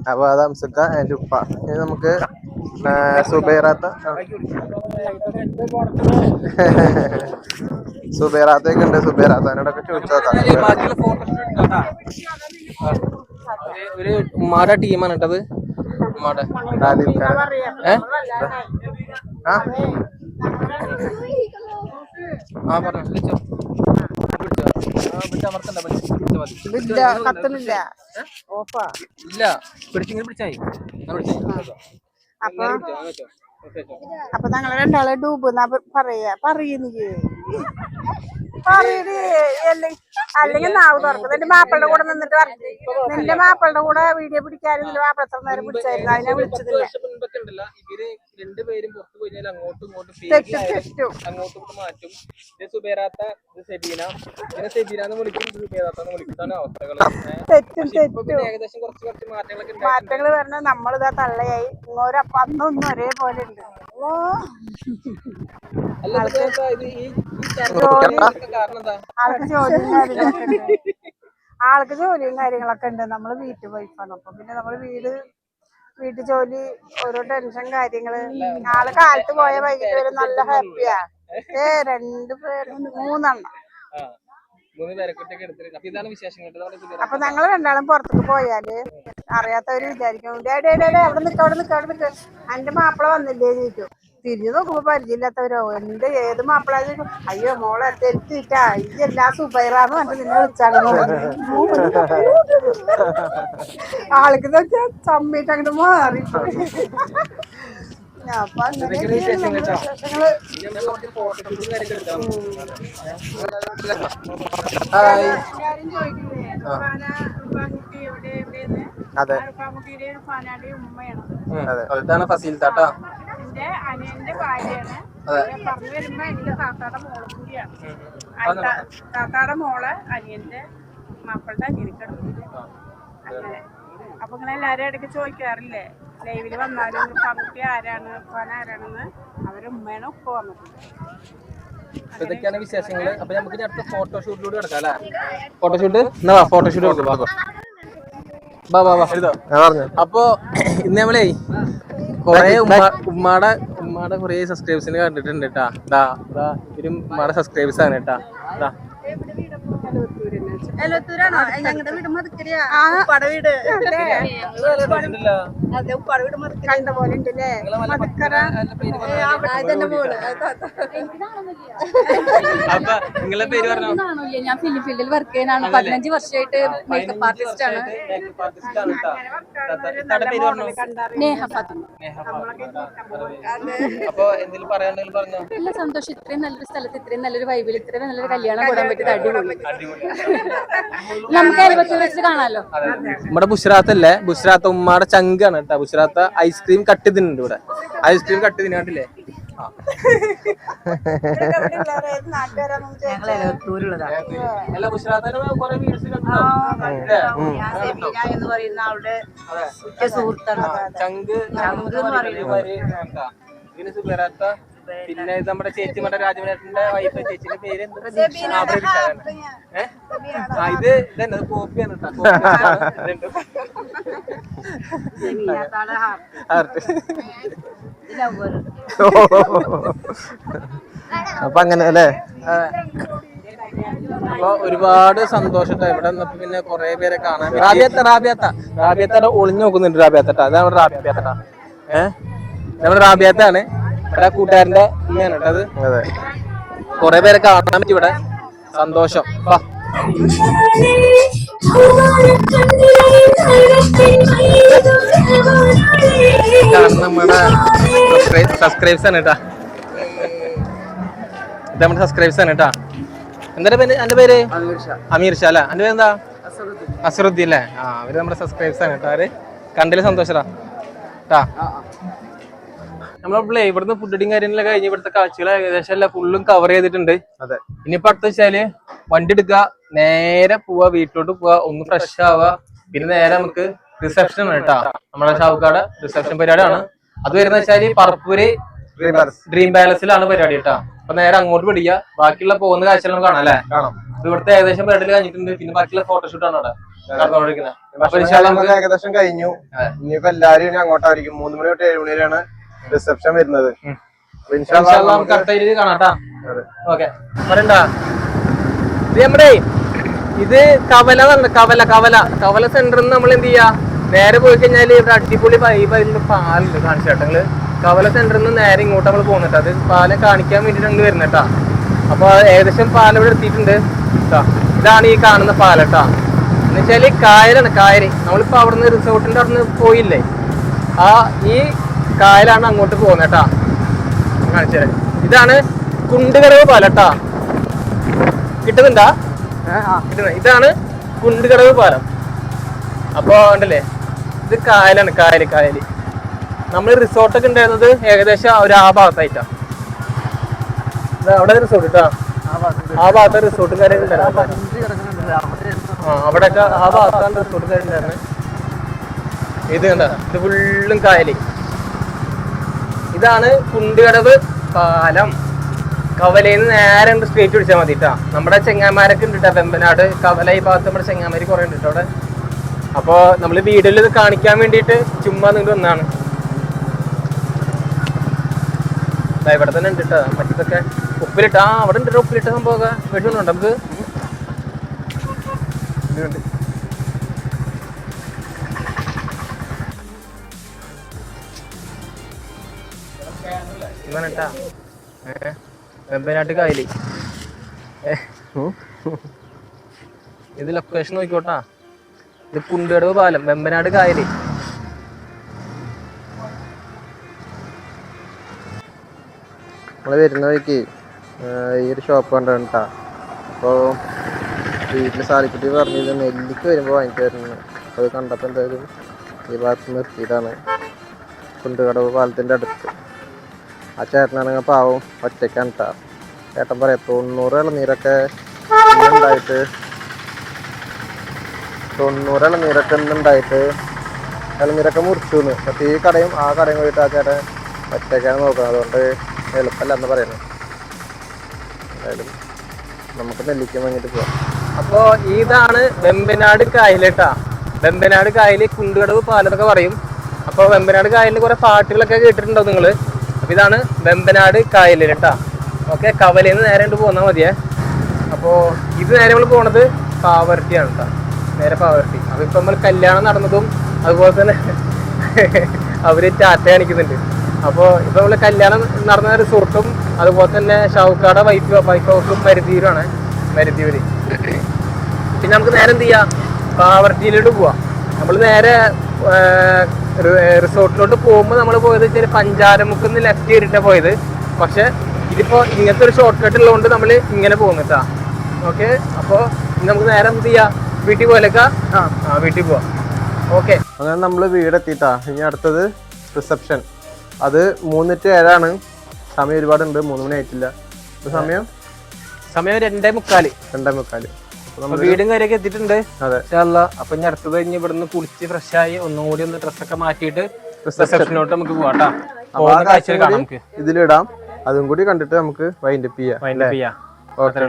[SPEAKER 2] അപ്പൊ അത് ഹംസക്ക എന്റെ ഉപ്പ. ഇനി നമുക്ക് സുബൈറാത്തൊക്കെ ഉണ്ട്. സുബൈറാത്താനോടൊക്കെ ചോദിച്ചോക്കാം.
[SPEAKER 1] ഒരു ഉമ്മാടെ ടീമാണ് കേട്ടത്. ഉമ്മാടെ
[SPEAKER 7] അപ്പൊ ഞങ്ങള് രണ്ടാളെ ഡൂബ് പറയാ പറയുന്നു. അല്ലെങ്കിൽ നാവ് തുറക്കും. നിന്റെ മാപ്പിളുടെ കൂടെ നിന്നിട്ട് നിന്റെ മാപ്പിളുടെ കൂടെ വീഡിയോ പിടിക്കാനും നിന്റെ മാപ്പിള എത്ര നേരം പിടിച്ചായിരുന്നു. അതിനെ വിളിച്ചതില്ല.
[SPEAKER 1] ഇവര് രണ്ടുപേരും പുറത്തു പോയി അങ്ങോട്ടും ഇങ്ങോട്ടും അങ്ങോട്ടും മാറ്റും. ഇത് സുബേറാത്ത, ഇത് സെബീന, പിന്നെ സെബീനാന്ന് വിളിക്കും, സുബേറാത്താന്ന് വിളിക്കുന്നതാണ് അവസ്ഥകൾ. ഏകദേശം കുറച്ച്
[SPEAKER 7] മാറ്റങ്ങൾ പറഞ്ഞാൽ നമ്മളിതാ തള്ളയായി. അന്നൊന്നും ഒരേപോലെ ഉണ്ട്. ആൾക്ക് ജോലിയും കാര്യങ്ങളൊക്കെ ഉണ്ട്. നമ്മള് വീട്ടു വൈഫാണ്. അപ്പൊ പിന്നെ നമ്മള് വീട്ടു ജോലി, ഓരോ ടെൻഷൻ കാര്യങ്ങള്. ആള് കാലത്ത് പോയ വൈകിട്ട് വരെ നല്ല ഹാപ്പിയാ. മൂന്നെണ്ണം. അപ്പൊ ഞങ്ങള് രണ്ടാളും പുറത്തേക്ക് പോയാല് അറിയാത്തവര് വിചാരിക്കും അവിടെ നിൽക്ക എന്റെ മാപ്പിള വന്നില്ലേ ചോദിക്കും. തിരിഞ്ഞു നോക്കുമ്പോ പരിചയമില്ലാത്തവരോ എന്റെ ഏത് മാപ്പിള ചോദിക്കും. അയ്യോ മോളെ തെറ്റിട്ടാ എല്ലാ സുബൈറാന്ന് പറഞ്ഞിട്ട് നിന്നെ വിളിച്ചാണ്. ആൾക്ക് ചമ്മിട്ട് അങ്ങോട്ട് മാറി. അപ്പൊ അങ്ങനെ വിശേഷങ്ങള്. എല്ലാരും ചോദിക്കില്ലേ ഉപ്പാൻകുട്ടി എവിടെയെന്ന്. ഉപ്പാൻകുട്ടിയുടെ ഉമ്മയാണ്.
[SPEAKER 1] അതാണ് ഫസീൽത്താട്ടാ.
[SPEAKER 7] എന്റെ അനിയന്റെ ഭാര്യയാണ്. പറഞ്ഞു വരുമ്പോ എനിക്ക് താത്താടെ മോളെ കൂടിയാണ്. താത്താടെ മോളെ അനിയന്റെ മാപ്പിളുടെ അനിയനിക്കടുത്തിട്ട് അങ്ങനെ. അപ്പൊ ഇങ്ങനെ എല്ലാരും ഇടയ്ക്ക് ചോദിക്കാറില്ലേ ലൈവില് വന്നാലും ഉപ്പാൻകുട്ടി ആരാണ്, ഉപ്പാൻ ആരാണെന്ന്. അവരുടെ ഉമ്മയാണ് ഉപ്പ വന്നിട്ടുണ്ട്.
[SPEAKER 1] ഇതൊക്കെയാണ് വിശേഷങ്ങള്. അപ്പൊ നമുക്ക് അടുത്ത ഫോട്ടോഷൂട്ടിലൂടെ കിടക്കാം അല്ലെ? ഫോട്ടോഷൂട്ട് ഫോട്ടോഷൂട്ട് കൊടുക്കും. അപ്പൊ ഇന്ന് നമ്മളേ കൊറേ ഉമ്മാടെ കൊറേ സബ്സ്ക്രൈബേഴ്സിന് കണ്ടിട്ടുണ്ട് കേട്ടാ. ഒരു ഉമ്മാടെ സബ്സ്ക്രൈബേഴ്സ് ആണ് കേട്ടാ.
[SPEAKER 7] എലത്തൂരാണോ? ഞങ്ങളുടെ വീട് മധുക്കരയാ. ഉപ്പാടെ വീട് കണ്ട പോലെ ഉണ്ടല്ലേ മധുക്കര.
[SPEAKER 1] അപ്പൊ നിങ്ങളെ പേര് പറഞ്ഞോ?
[SPEAKER 8] ഞാൻ ഫിലിം ഫീൽഡിൽ വർക്ക് ചെയ്യാനാണ്. 15 വർഷമായിട്ട് മേക്കപ്പ് ആർട്ടിസ്റ്റ് ആണ്. നേഹ ഫാത്തിമ. നല്ല സന്തോഷം. ഇത്രയും നല്ലൊരു സ്ഥലത്ത്, ഇത്രയും നല്ലൊരു വൈബിൽ, ഇത്രയും നല്ലൊരു കല്യാണം കൂടാൻ പറ്റിയത് അടിപൊളി. നമുക്ക് അയൽപക്കത്തിൽ വെച്ച് കാണാലോ.
[SPEAKER 1] നമ്മുടെ ബുഷ്റാത്തല്ലേ, ബുഷ്റാത്ത ഉമ്മാടെ ചങ്കാണ് കേട്ടാ. ബുഷ്റാത്ത ഐസ്ക്രീം കട്ട് തിന്നുണ്ട് ഇവിടെ. ഐസ്ക്രീം കട്ട് തിന്നാണ്ടില്ലേ? അല്ല ബുഷ്റാത്തയുടെ കുറെ വീഡിയോസ് ചങ്ക് ഇതിന് സുബേറാത്ത. പിന്നെ ഇത് നമ്മുടെ ചേച്ചി, നമ്മുടെ രാജമേട്ടന്റെ വൈഫ്. ചേച്ചിന്റെ പേര് ഇത് ഇതന്നെ കോപ്പിയാണ് കേട്ടോ.
[SPEAKER 2] അപ്പൊ അങ്ങനെ അല്ലേ?
[SPEAKER 1] അപ്പൊ ഒരുപാട് സന്തോഷട്ടോ ഇവിടെ വന്നപ്പോ. പിന്നെ കൊറേ പേരെ കാണാൻ. റാബിയത്താടെ ഒളിഞ്ഞു നോക്കുന്നുണ്ട്. റാബിയത്താ അതാണ് നമ്മുടെ റാബിയത്താ. നമ്മുടെ റാബിയത്താണ് ഇവിടെ കൂട്ടുകാരന്റെ ഉമ്മയാണ് കേട്ടോ അത്. കൊറേ പേരെ കാണാൻ പറ്റി ഇവിടെ. സന്തോഷം. നമ്മുടെ സബ്സ്ക്രൈബ്സ് ആണ് കേട്ടാ. ഇത് നമ്മുടെ സബ്സ്ക്രൈബ്സ് ആണ് കേട്ടാ. എന്താ പേര്? എന്റെ പേര് അമീർ ഷാ അല്ലേ? എന്റെ പേരെന്താ? അസറുദ്ദീൻ അല്ലേ? അവര് നമ്മുടെ സബ്സ്ക്രൈബ്സ് ആണ് കേട്ടോ. അവര് കണ്ടതിൽ സന്തോഷടാ കേട്ടാ. നമ്മളെ ഇവിടുന്ന് ഫുഡ് അടിയും കാര്യങ്ങളൊക്കെ കഴിഞ്ഞ് ഇവിടുത്തെ കാഴ്ചകൾ ഏകദേശം എല്ലാം ഫുള്ളും കവർ ചെയ്തിട്ടുണ്ട്. ഇനിയിപ്പോ അടുത്ത വെച്ചാല് വണ്ടി എടുക്കുക, നേരെ പോവാ, വീട്ടിലോട്ട് പോവാ, ഒന്ന് ഫ്രഷ് ആവുക. പിന്നെ നേരെ നമുക്ക് റിസപ്ഷൻ ആണ് കേട്ടാ. നമ്മുടെ ഷാവുക്കാട് റിസപ്ഷൻ പരിപാടിയാണ്. അത് വരുന്ന വെച്ചാല് പറപ്പൂര് ഡ്രീം പാലസിലാണ് പരിപാടി കേട്ടാ. അപ്പൊ നേരെ അങ്ങോട്ട് പിടിക്കുക. ബാക്കിയുള്ള പോകുന്ന കാഴ്ചകൾ നമുക്ക് കാണാം അല്ലേ? ഇവിടുത്തെ ഏകദേശം പരിപാടി കഴിഞ്ഞിട്ടുണ്ട്. പിന്നെ ബാക്കിയുള്ള ഫോട്ടോഷൂട്ടാണ് അവിടെ നടന്നുകൊണ്ടിരിക്കുന്നത്.
[SPEAKER 2] ഏകദേശം കഴിഞ്ഞു. ഇനിയിപ്പോ എല്ലാരും അങ്ങോട്ടായിരിക്കും. 3 മണി തൊട്ട് 7 മണി വരെയാണ് റിസപ്ഷൻ വരുന്നത്.
[SPEAKER 1] കാണാട്ടാ. ഓക്കെ പറയണ്ടാ. ഇത് നമ്മുടെ ഇത് കവല കവല സെന്ററിൽ നിന്ന് നമ്മൾ എന്ത് ചെയ്യാ, നേരെ പോയി കഴിഞ്ഞാല് ഇവിടെ അടിപൊളി വൈബായിട്ടുള്ള പാലുണ്ട്. കാണിച്ചേട്ടങ്ങള് കവല സെന്ററിൽ നിന്ന് നേരെ ഇങ്ങോട്ട് നമ്മൾ പോകുന്നുണ്ട്. അത് പാലം കാണിക്കാൻ വേണ്ടിയിട്ടാണ് വരുന്നേട്ടാ. അപ്പൊ ഏകദേശം പാലം ഇവിടെ എത്തിയിട്ടുണ്ട്. ഇതാണ് ഈ കാണുന്ന പാലട്ടാ. എന്ന് വെച്ചാല് കായലാണ്. കായല് നമ്മളിപ്പോ അവിടുന്ന് റിസോർട്ടിന്റെ അവിടുന്ന് പോയില്ലേ, ഈ കായലാണ് അങ്ങോട്ട് പോകുന്നേട്ടാ. കാണിച്ചു തരാം. ഇതാണ് കുണ്ടുകടവ് പാലട്ടാ. കിട്ടുന്നുണ്ടാ? ഇതാണ് കുണ്ടുകടവ് പാലം. അപ്പൊ ഉണ്ടല്ലേ, ഇത് കായലാണ്, കായല്. നമ്മൾ റിസോർട്ടൊക്കെ ഉണ്ടായിരുന്നത് ഏകദേശം ആ ഭാഗത്തായിട്ടാണ്. അവിടെ റിസോർട്ട് കേട്ടോ, ആ ഭാഗത്തെ റിസോർട്ടുകാരൊക്കെ ഉണ്ടായിരുന്നു. അവിടെയൊക്കെ ആ ഭാഗത്താണ് റിസോർട്ടുകാരുണ്ടായിരുന്നത്. ഇത് കണ്ട, ഇത് ഫുള്ളും കായല്. ഇതാണ് കുണ്ടുകടവ് പാലം. കവലയിൽ നിന്ന് നേരെ സ്ട്രേറ്റ് പിടിച്ചാൽ മതി കേട്ടോ. നമ്മുടെ ചെങ്ങാന്മാരൊക്കെ ഉണ്ട് കേട്ടോ, വെമ്പനാട് കവല ഈ ഭാഗത്ത് നമ്മുടെ ചെങ്ങാന്മാര് കുറെ ഉണ്ട് കേട്ടോ അവിടെ. അപ്പൊ നമ്മള് വീഡിയോയിൽ ഇത് കാണിക്കാൻ വേണ്ടിയിട്ട് ചുമ്മാ നിങ്ങൾ വന്നാണ്. ഇവിടെ തന്നെ ഉണ്ട് കേട്ടോ മറ്റൊക്കെ ഉപ്പിലിട്ട. അവിടെ ഉണ്ട് ഉപ്പിലിട്ട സംഭവമൊക്കെ മേടിച്ചോണ്ട് നമുക്ക്. ഇതാണ് കേട്ടാ വെമ്പനാട്ട് കായല്. ഇത് ലൊക്കേഷൻ നോക്കിക്കോട്ടാ. ഇത് കുണ്ടുകടവ് പാലം, വെമ്പനാട് കായല്.
[SPEAKER 2] നമ്മള് വരുന്ന വഴിക്ക് ഈ ഒരു ഷോപ്പ് കണ്ടാ. അപ്പോൾ വീട്ടിൽ സാലിക്കുട്ടി പറഞ്ഞത് നെല്ലിക്ക് വരുമ്പോൾ വാങ്ങിക്കുമായിരുന്നു. അത് കണ്ടപ്പോൾ എന്തായാലും ഈ ഭാഗത്ത് നിർത്തിയതാണ്. കുണ്ടുകടവ് പാലത്തിൻ്റെ അടുത്ത്. ആ ചേട്ടനാണെങ്കിൽ പാവം ഒറ്റയ്ക്കാണ് കേട്ടോ. ചേട്ടൻ പറയാം 90 ഇളനീരൊക്കെ ഇന്നുണ്ടായിട്ട് 90 ഇളനീരൊക്കെ ഇളനീരൊക്കെ മുറിച്ചു. പക്ഷേ ഈ കടയും ആ കടയും പോയിട്ട് ആ ചേട്ടൻ ഒറ്റയ്ക്കാണ് നോക്കുന്നത്. അതുകൊണ്ട് എളുപ്പമല്ല എന്ന് പറയുന്നത്. എന്തായാലും നമുക്ക് നെല്ലിക്കാൻ വേണ്ടിയിട്ട് പോവാം.
[SPEAKER 1] അപ്പോ ഇതാണ് വെമ്പനാട് കായലേട്ടാ. വെമ്പനാട് കായല് കുണ്ടുകടവ് പാലം എന്നൊക്കെ പറയും. അപ്പോൾ വെമ്പനാട് കായലിന് കുറെ പാട്ടുകളൊക്കെ കേട്ടിട്ടുണ്ടോ നിങ്ങള്? അപ്പൊ ഇതാണ് വെമ്പനാട് കായല് കേട്ടാ. ഓക്കെ, കവലയിൽ നിന്ന് നേരെ പോന്നാൽ മതിയേ. അപ്പോൾ ഇത് നേരെ നമ്മൾ പോണത് പാവർട്ടിയാണ് കേട്ടോ, നേരെ പാവർട്ടി. അപ്പൊ ഇപ്പൊ നമ്മൾ കല്യാണം നടന്നതും അതുപോലെ തന്നെ അവര് ടാറ്റ കാണിക്കുന്നുണ്ട്. അപ്പോൾ ഇപ്പൊ നമ്മള് കല്യാണം നടന്ന റിസോർട്ടും അതുപോലെ തന്നെ ഷാവുക്കാട വൈഫ് ഹൗസും മരുതിയൂരാണ്. മരുതിയൂര്. പിന്നെ നമുക്ക് നേരെ എന്ത് ചെയ്യാം, പാവർട്ടിയിലോട്ട് പോവാം. നമ്മൾ നേരെ റിസോർട്ടിലോട്ട് പോകുമ്പോൾ നമ്മൾ പോയത് വെച്ചാൽ പഞ്ചാരമുക്കുന്ന് ലെഫ്റ്റ് ചെയ്തിട്ടാണ് പോയത്. പക്ഷെ ഇതിപ്പോ ഇങ്ങനത്തെ ഒരു ഷോർട്ട് കട്ട് ഉള്ളതുകൊണ്ട് നമ്മൾ ഇങ്ങനെ പോകുന്നിട്ടാ. ഓക്കെ, അപ്പോൾ നമുക്ക് നേരെ എന്ത് ചെയ്യാം, വീട്ടിൽ പോയാലേക്കാ. വീട്ടിൽ പോവാം. ഓക്കെ,
[SPEAKER 2] അങ്ങനെ നമ്മൾ വീടെത്തിയിട്ടാ. ഇനി അടുത്തത് റിസപ്ഷൻ. അത് 3:07 സമയം ഒരുപാടുണ്ട്. 3 മണി ആയിട്ടില്ല. സമയം
[SPEAKER 1] 2:45. വീടും കാര്യമൊക്കെ എത്തിയിട്ടുണ്ട്.
[SPEAKER 2] അതെ.
[SPEAKER 1] അപ്പൊ ഇനി അടുത്തത് കഴിഞ്ഞ് ഇവിടുന്ന് കുളിച്ച് ഫ്രഷായി ഒന്നുകൂടി ഒന്ന് ഡ്രസ്സൊക്കെ മാറ്റിയിട്ട് റിസപ്ഷനിലോട്ട് നമുക്ക് പോവാട്ടാ. നമുക്ക്
[SPEAKER 2] ഇതിലിടാം. അതും കൂടി കണ്ടിട്ട് നമുക്ക് വൈൻഡപ്പ് ചെയ്യാം. ഓക്കെ.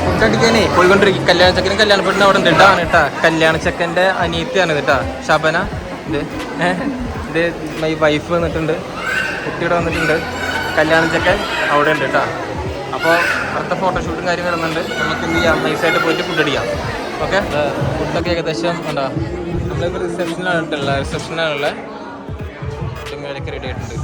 [SPEAKER 1] ഫുഡടിക്കാനേ പോയിക്കൊണ്ടിരിക്കും. കല്യാണ ചെക്കനും കല്യാണ പെണ്ണിന് അവിടെ ഉണ്ട് കേട്ടാ. കല്യാണ ചെക്കൻ്റെ അനിയത്തിയാണ് കേട്ടാ, ശബന. ഇത് മൈ വൈഫ് വന്നിട്ടുണ്ട്, കുട്ടിയുടെ വന്നിട്ടുണ്ട്. കല്യാണ ചെക്കൻ അവിടെ ഉണ്ട് കേട്ടോ. അപ്പോൾ അടുത്ത ഫോട്ടോഷൂട്ടും കാര്യം വരുന്നുണ്ട്. നമുക്ക് എന്ത് ചെയ്യാം, നൈസായിട്ട് പോയിട്ട് ഫുഡ് അടിക്കാം. ഓക്കെ, ഫുഡൊക്കെ ഏകദേശം എന്താ നമ്മളിപ്പോൾ റിസപ്ഷനാണുള്ള ചെങ്ങാലൊക്കെ റെഡി ആയിട്ടുണ്ട്.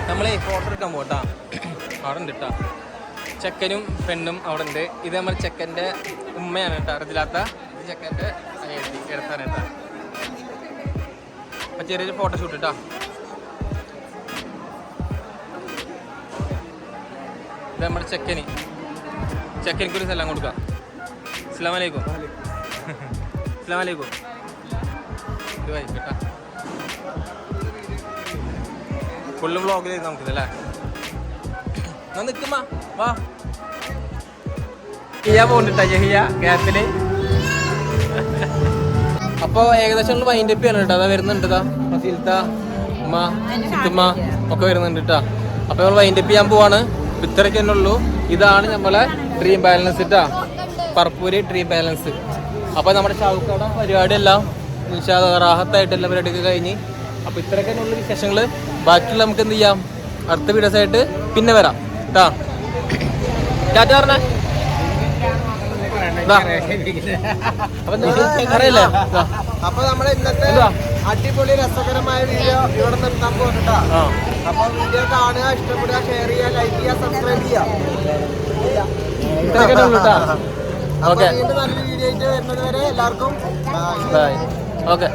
[SPEAKER 1] നമ്മളെ ഫോട്ടോ എടുക്കാൻ പോട്ടാ. അവിടെ ഉണ്ട് കേട്ടോ, ചെക്കനും പെണ്ണും അവിടെ ഉണ്ട്. ഇത് നമ്മുടെ ചെക്കൻ്റെ ഉമ്മയാണ് കേട്ടോ, അറിയില്ലാത്ത. ഇത് ചെക്കൻ്റെ എടുത്താണ് കേട്ടോ. അപ്പം ചെറിയൊരു ഫോട്ടോഷൂട്ട് കേട്ടോ. ഇത് നമ്മുടെ ചെക്കനിക്കൊരു സ്ഥലം കൊടുക്കാം. അസ്സലാമു അലൈക്കും. അസ്സലാമു അലൈക്കും. ഇത് വായിക്കും കേട്ടോ. ഫുള്ള് വ്ളോഗിൽ നമുക്കിതല്ലേ. ഞാൻ നിൽക്കുമ്പോ വാ. പോണ്ടിട്ടാ ജഹിയ ഗ്യാപ്പില്. അപ്പോൾ ഏകദേശം ഒന്ന് വൈൻഡപ്പ് ചെയ്യണം കേട്ടോ. അതാ വരുന്നുണ്ട് ഫസീലത്ത ഉമ്മ ചിത്തുമ്മ ഒക്കെ വരുന്നുണ്ട് കേട്ടോ. അപ്പോൾ നമ്മൾ വൈൻഡപ്പ് ചെയ്യാൻ പോവാണ്. ഇത്രയ്ക്ക് തന്നെ ഉള്ളൂ. ഇതാണ് നമ്മളെ ഡ്രീം ബാലൻസ് കേട്ടോ, പറപ്പൂര് ഡ്രീം ബാലൻസ്. അപ്പോൾ നമ്മുടെ ഷാവുക്കാട പരിപാടിയെല്ലാം റാഹത്തായിട്ട് എല്ലാ പരിപാടിയൊക്കെ കഴിഞ്ഞ്. അപ്പോൾ ഇത്രയ്ക്ക് തന്നെ ഉള്ള വിശേഷങ്ങൾ. ബാക്കിയുള്ള നമുക്ക് എന്ത് ചെയ്യാം, അടുത്ത വീഡിയോസ് ആയിട്ട് പിന്നെ വരാം കേട്ടാ. ടാറ്റ പറഞ്ഞേ. അറിയില്ലേ?
[SPEAKER 2] അപ്പൊ നമ്മുടെ ഇന്നത്തെ അടിപൊളി രസകരമായ വീഡിയോ ഇവിടെ നിർത്താൻ പോകട്ടാ. അപ്പൊ വീഡിയോ കാണുക, ഇഷ്ടപ്പെടുക, ഷെയർ ചെയ്യുക, ലൈക്ക് ചെയ്യുക, സബ്സ്ക്രൈബ് ചെയ്യുക.
[SPEAKER 1] ഓക്കെ,
[SPEAKER 2] വീണ്ടും നല്ലൊരു വീഡിയോ ആയിട്ട് വരുന്നത് വരെ എല്ലാവർക്കും
[SPEAKER 1] ബൈ. ഓക്കെ.